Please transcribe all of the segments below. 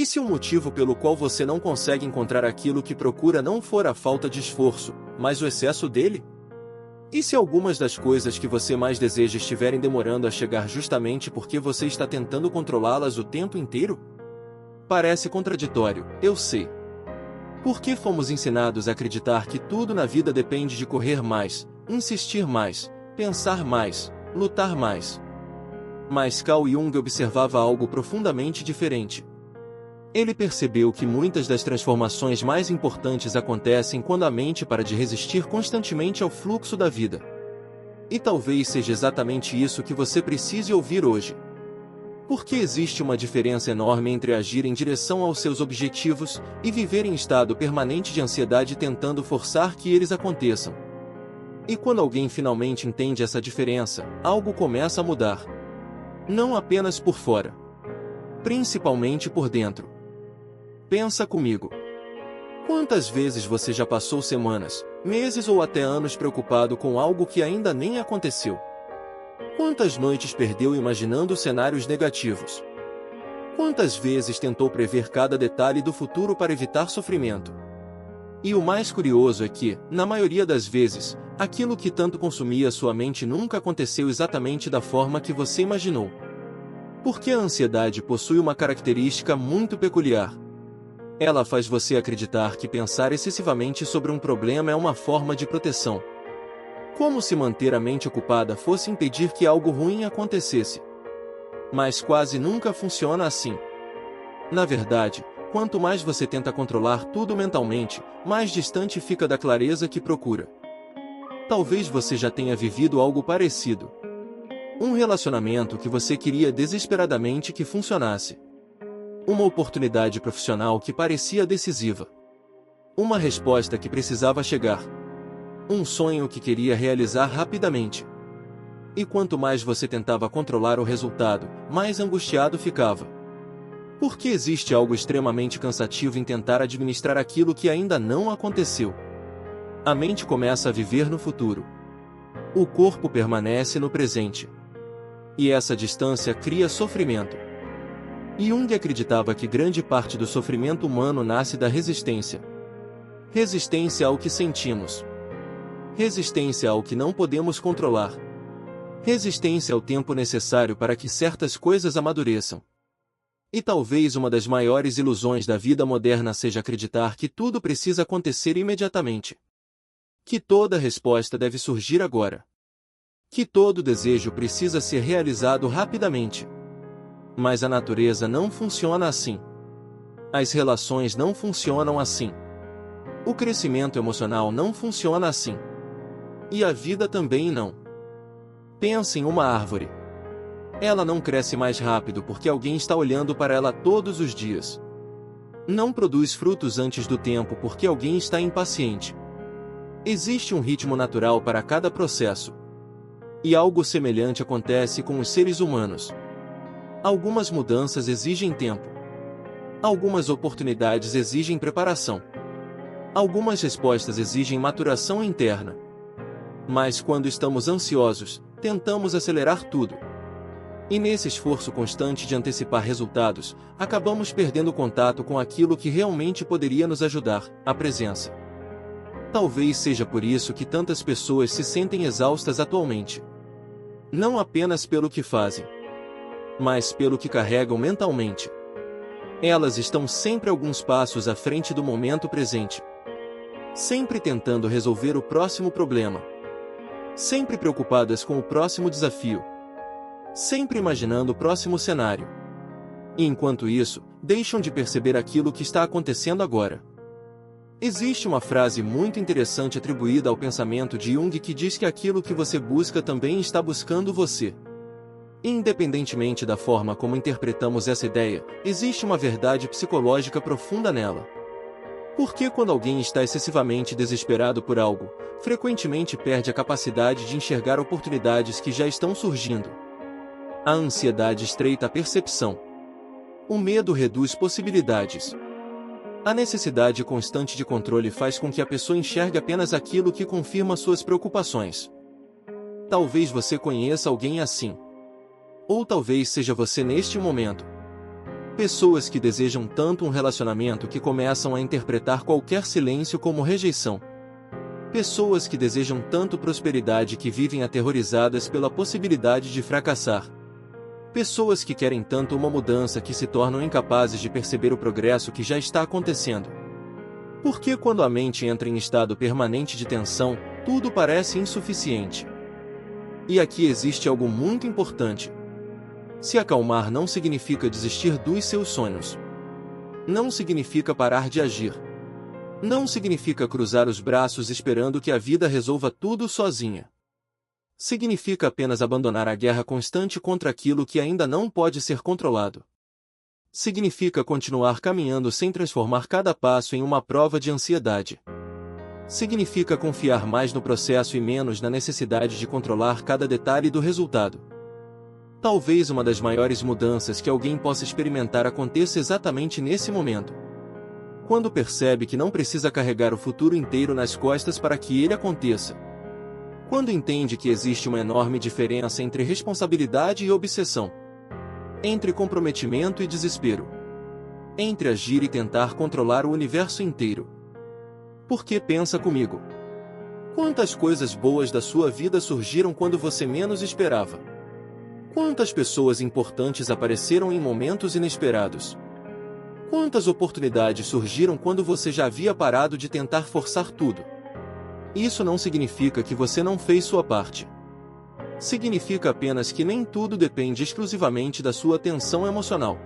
E se o motivo pelo qual você não consegue encontrar aquilo que procura não for a falta de esforço, mas o excesso dele? E se algumas das coisas que você mais deseja estiverem demorando a chegar justamente porque você está tentando controlá-las o tempo inteiro? Parece contraditório, eu sei. Por que fomos ensinados a acreditar que tudo na vida depende de correr mais, insistir mais, pensar mais, lutar mais? Mas Carl Jung observava algo profundamente diferente. Ele percebeu que muitas das transformações mais importantes acontecem quando a mente para de resistir constantemente ao fluxo da vida. E talvez seja exatamente isso que você precise ouvir hoje. Porque existe uma diferença enorme entre agir em direção aos seus objetivos e viver em estado permanente de ansiedade tentando forçar que eles aconteçam. E quando alguém finalmente entende essa diferença, algo começa a mudar. Não apenas por fora. Principalmente por dentro. Pensa comigo. Quantas vezes você já passou semanas, meses ou até anos preocupado com algo que ainda nem aconteceu? Quantas noites perdeu imaginando cenários negativos? Quantas vezes tentou prever cada detalhe do futuro para evitar sofrimento? E o mais curioso é que, na maioria das vezes, aquilo que tanto consumia sua mente nunca aconteceu exatamente da forma que você imaginou. Porque a ansiedade possui uma característica muito peculiar. Ela faz você acreditar que pensar excessivamente sobre um problema é uma forma de proteção. Como se manter a mente ocupada fosse impedir que algo ruim acontecesse. Mas quase nunca funciona assim. Na verdade, quanto mais você tenta controlar tudo mentalmente, mais distante fica da clareza que procura. Talvez você já tenha vivido algo parecido. Um relacionamento que você queria desesperadamente que funcionasse. Uma oportunidade profissional que parecia decisiva. Uma resposta que precisava chegar. Um sonho que queria realizar rapidamente. E quanto mais você tentava controlar o resultado, mais angustiado ficava. Porque existe algo extremamente cansativo em tentar administrar aquilo que ainda não aconteceu. A mente começa a viver no futuro. O corpo permanece no presente. E essa distância cria sofrimento. Jung acreditava que grande parte do sofrimento humano nasce da resistência. Resistência ao que sentimos. Resistência ao que não podemos controlar. Resistência ao tempo necessário para que certas coisas amadureçam. E talvez uma das maiores ilusões da vida moderna seja acreditar que tudo precisa acontecer imediatamente. Que toda resposta deve surgir agora. Que todo desejo precisa ser realizado rapidamente. Mas a natureza não funciona assim. As relações não funcionam assim. O crescimento emocional não funciona assim. E a vida também não. Pense em uma árvore. Ela não cresce mais rápido porque alguém está olhando para ela todos os dias. Não produz frutos antes do tempo porque alguém está impaciente. Existe um ritmo natural para cada processo. E algo semelhante acontece com os seres humanos. Algumas mudanças exigem tempo. Algumas oportunidades exigem preparação. Algumas respostas exigem maturação interna. Mas quando estamos ansiosos, tentamos acelerar tudo. E nesse esforço constante de antecipar resultados, acabamos perdendo contato com aquilo que realmente poderia nos ajudar, a presença. Talvez seja por isso que tantas pessoas se sentem exaustas atualmente. Não apenas pelo que fazem, mas pelo que carregam mentalmente. Elas estão sempre alguns passos à frente do momento presente. Sempre tentando resolver o próximo problema. Sempre preocupadas com o próximo desafio. Sempre imaginando o próximo cenário. E enquanto isso, deixam de perceber aquilo que está acontecendo agora. Existe uma frase muito interessante atribuída ao pensamento de Jung que diz que aquilo que você busca também está buscando você. Independentemente da forma como interpretamos essa ideia, existe uma verdade psicológica profunda nela. Porque quando alguém está excessivamente desesperado por algo, frequentemente perde a capacidade de enxergar oportunidades que já estão surgindo. A ansiedade estreita a percepção. O medo reduz possibilidades. A necessidade constante de controle faz com que a pessoa enxergue apenas aquilo que confirma suas preocupações. Talvez você conheça alguém assim. Ou talvez seja você neste momento. Pessoas que desejam tanto um relacionamento que começam a interpretar qualquer silêncio como rejeição. Pessoas que desejam tanto prosperidade que vivem aterrorizadas pela possibilidade de fracassar. Pessoas que querem tanto uma mudança que se tornam incapazes de perceber o progresso que já está acontecendo. Porque quando a mente entra em estado permanente de tensão, tudo parece insuficiente. E aqui existe algo muito importante. Se acalmar não significa desistir dos seus sonhos. Não significa parar de agir. Não significa cruzar os braços esperando que a vida resolva tudo sozinha. Significa apenas abandonar a guerra constante contra aquilo que ainda não pode ser controlado. Significa continuar caminhando sem transformar cada passo em uma prova de ansiedade. Significa confiar mais no processo e menos na necessidade de controlar cada detalhe do resultado. Talvez uma das maiores mudanças que alguém possa experimentar aconteça exatamente nesse momento. Quando percebe que não precisa carregar o futuro inteiro nas costas para que ele aconteça. Quando entende que existe uma enorme diferença entre responsabilidade e obsessão. Entre comprometimento e desespero. Entre agir e tentar controlar o universo inteiro. Porque pensa comigo. Quantas coisas boas da sua vida surgiram quando você menos esperava? Quantas pessoas importantes apareceram em momentos inesperados? Quantas oportunidades surgiram quando você já havia parado de tentar forçar tudo? Isso não significa que você não fez sua parte. Significa apenas que nem tudo depende exclusivamente da sua tensão emocional.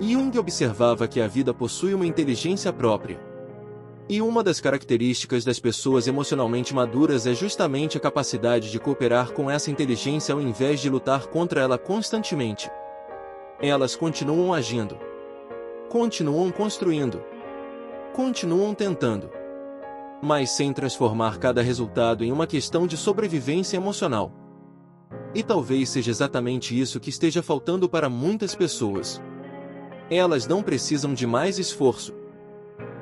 Jung observava que a vida possui uma inteligência própria. E uma das características das pessoas emocionalmente maduras é justamente a capacidade de cooperar com essa inteligência ao invés de lutar contra ela constantemente. Elas continuam agindo. Continuam construindo. Continuam tentando. Mas sem transformar cada resultado em uma questão de sobrevivência emocional. E talvez seja exatamente isso que esteja faltando para muitas pessoas. Elas não precisam de mais esforço.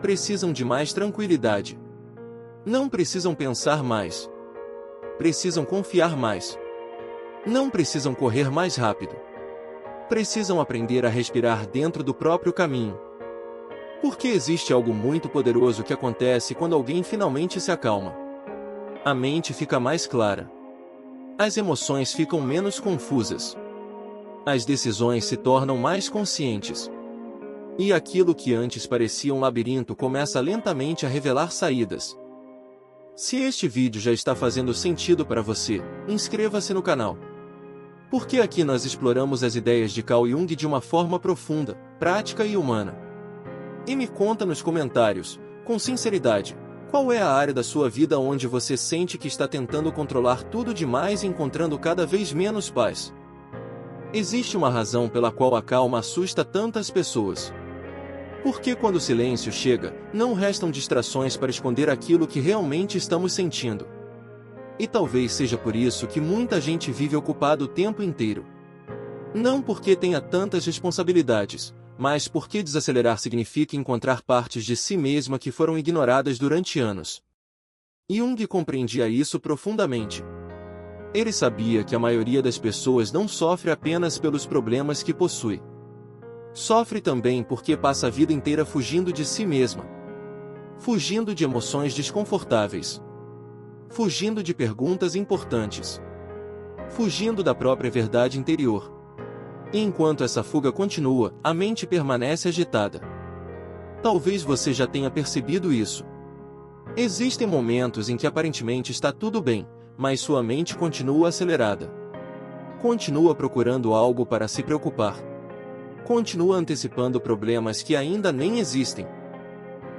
Precisam de mais tranquilidade. Não precisam pensar mais. Precisam confiar mais. Não precisam correr mais rápido. Precisam aprender a respirar dentro do próprio caminho. Porque existe algo muito poderoso que acontece quando alguém finalmente se acalma. A mente fica mais clara. As emoções ficam menos confusas. As decisões se tornam mais conscientes. E aquilo que antes parecia um labirinto começa lentamente a revelar saídas. Se este vídeo já está fazendo sentido para você, inscreva-se no canal. Porque aqui nós exploramos as ideias de Carl Jung de uma forma profunda, prática e humana. E me conta nos comentários, com sinceridade, qual é a área da sua vida onde você sente que está tentando controlar tudo demais e encontrando cada vez menos paz. Existe uma razão pela qual a calma assusta tantas pessoas. Porque quando o silêncio chega, não restam distrações para esconder aquilo que realmente estamos sentindo. E talvez seja por isso que muita gente vive ocupado o tempo inteiro. Não porque tenha tantas responsabilidades, mas porque desacelerar significa encontrar partes de si mesma que foram ignoradas durante anos. Jung compreendia isso profundamente. Ele sabia que a maioria das pessoas não sofre apenas pelos problemas que possui. Sofre também porque passa a vida inteira fugindo de si mesma. Fugindo de emoções desconfortáveis. Fugindo de perguntas importantes. Fugindo da própria verdade interior. E enquanto essa fuga continua, a mente permanece agitada. Talvez você já tenha percebido isso. Existem momentos em que aparentemente está tudo bem, mas sua mente continua acelerada. Continua procurando algo para se preocupar. Continua antecipando problemas que ainda nem existem.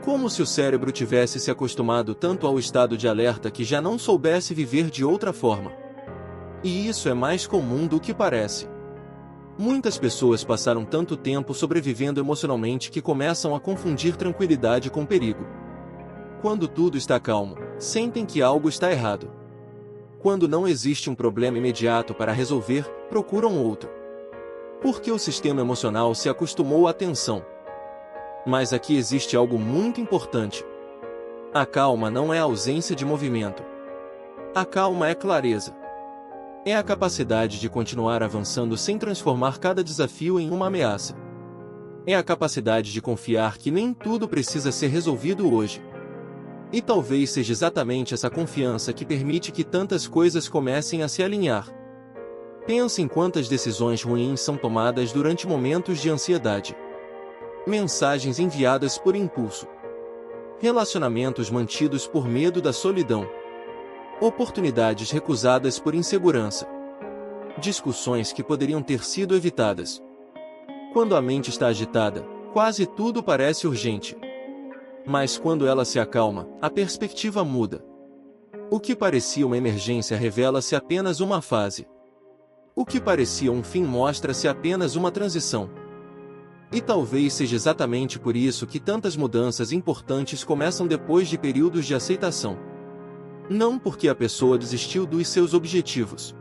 Como se o cérebro tivesse se acostumado tanto ao estado de alerta que já não soubesse viver de outra forma. E isso é mais comum do que parece. Muitas pessoas passaram tanto tempo sobrevivendo emocionalmente que começam a confundir tranquilidade com perigo. Quando tudo está calmo, sentem que algo está errado. Quando não existe um problema imediato para resolver, procuram outro. Porque o sistema emocional se acostumou à tensão. Mas aqui existe algo muito importante. A calma não é a ausência de movimento. A calma é clareza. É a capacidade de continuar avançando sem transformar cada desafio em uma ameaça. É a capacidade de confiar que nem tudo precisa ser resolvido hoje. E talvez seja exatamente essa confiança que permite que tantas coisas comecem a se alinhar. Pense em quantas decisões ruins são tomadas durante momentos de ansiedade. Mensagens enviadas por impulso. Relacionamentos mantidos por medo da solidão. Oportunidades recusadas por insegurança. Discussões que poderiam ter sido evitadas. Quando a mente está agitada, quase tudo parece urgente. Mas quando ela se acalma, a perspectiva muda. O que parecia uma emergência revela-se apenas uma fase. O que parecia um fim mostra-se apenas uma transição. E talvez seja exatamente por isso que tantas mudanças importantes começam depois de períodos de aceitação. Não porque a pessoa desistiu dos seus objetivos,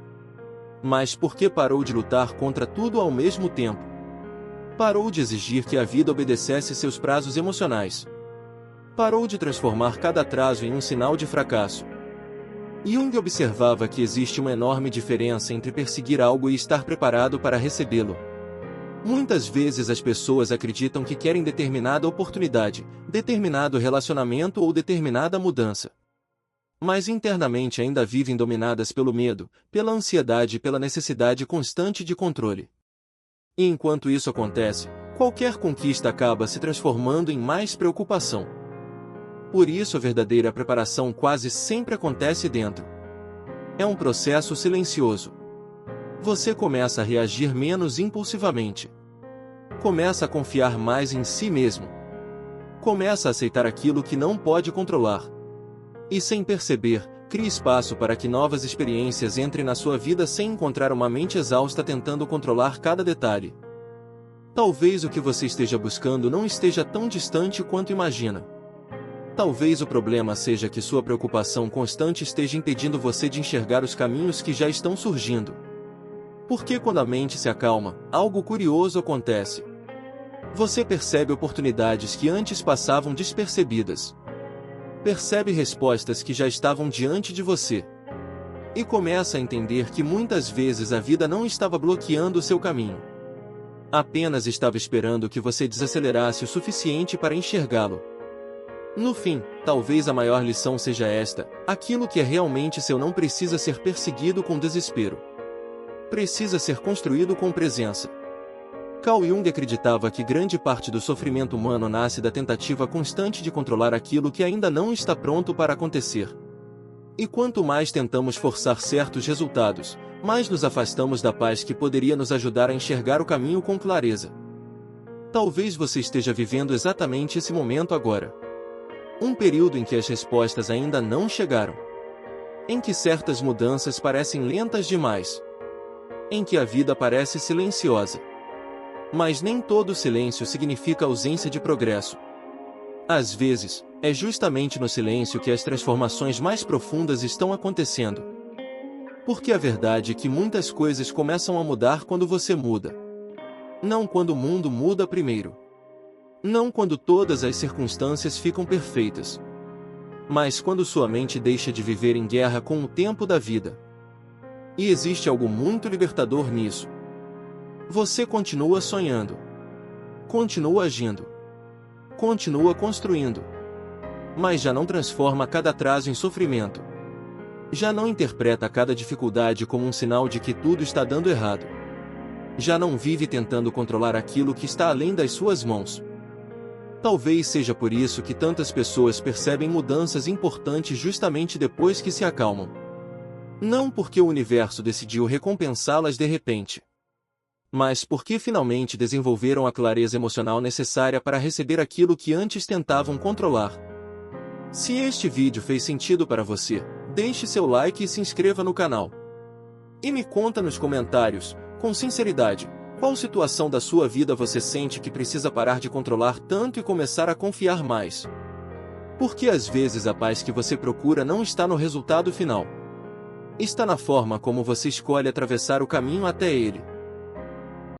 mas porque parou de lutar contra tudo ao mesmo tempo. Parou de exigir que a vida obedecesse seus prazos emocionais. Parou de transformar cada atraso em um sinal de fracasso. Jung observava que existe uma enorme diferença entre perseguir algo e estar preparado para recebê-lo. Muitas vezes as pessoas acreditam que querem determinada oportunidade, determinado relacionamento ou determinada mudança. Mas internamente ainda vivem dominadas pelo medo, pela ansiedade e pela necessidade constante de controle. E enquanto isso acontece, qualquer conquista acaba se transformando em mais preocupação. Por isso a verdadeira preparação quase sempre acontece dentro. É um processo silencioso. Você começa a reagir menos impulsivamente. Começa a confiar mais em si mesmo. Começa a aceitar aquilo que não pode controlar. E sem perceber, cria espaço para que novas experiências entrem na sua vida sem encontrar uma mente exausta tentando controlar cada detalhe. Talvez o que você esteja buscando não esteja tão distante quanto imagina. Talvez o problema seja que sua preocupação constante esteja impedindo você de enxergar os caminhos que já estão surgindo. Porque quando a mente se acalma, algo curioso acontece. Você percebe oportunidades que antes passavam despercebidas. Percebe respostas que já estavam diante de você. E começa a entender que muitas vezes a vida não estava bloqueando o seu caminho. Apenas estava esperando que você desacelerasse o suficiente para enxergá-lo. No fim, talvez a maior lição seja esta: aquilo que é realmente seu não precisa ser perseguido com desespero. Precisa ser construído com presença. Carl Jung acreditava que grande parte do sofrimento humano nasce da tentativa constante de controlar aquilo que ainda não está pronto para acontecer. E quanto mais tentamos forçar certos resultados, mais nos afastamos da paz que poderia nos ajudar a enxergar o caminho com clareza. Talvez você esteja vivendo exatamente esse momento agora. Um período em que as respostas ainda não chegaram. Em que certas mudanças parecem lentas demais. Em que a vida parece silenciosa. Mas nem todo silêncio significa ausência de progresso. Às vezes, é justamente no silêncio que as transformações mais profundas estão acontecendo. Porque a verdade é que muitas coisas começam a mudar quando você muda. Não quando o mundo muda primeiro. Não quando todas as circunstâncias ficam perfeitas. Mas quando sua mente deixa de viver em guerra com o tempo da vida. E existe algo muito libertador nisso. Você continua sonhando. Continua agindo. Continua construindo. Mas já não transforma cada atraso em sofrimento. Já não interpreta cada dificuldade como um sinal de que tudo está dando errado. Já não vive tentando controlar aquilo que está além das suas mãos. Talvez seja por isso que tantas pessoas percebem mudanças importantes justamente depois que se acalmam. Não porque o universo decidiu recompensá-las de repente, mas porque finalmente desenvolveram a clareza emocional necessária para receber aquilo que antes tentavam controlar. Se este vídeo fez sentido para você, deixe seu like e se inscreva no canal. E me conta nos comentários, com sinceridade, qual situação da sua vida você sente que precisa parar de controlar tanto e começar a confiar mais. Porque às vezes a paz que você procura não está no resultado final. Está na forma como você escolhe atravessar o caminho até ele.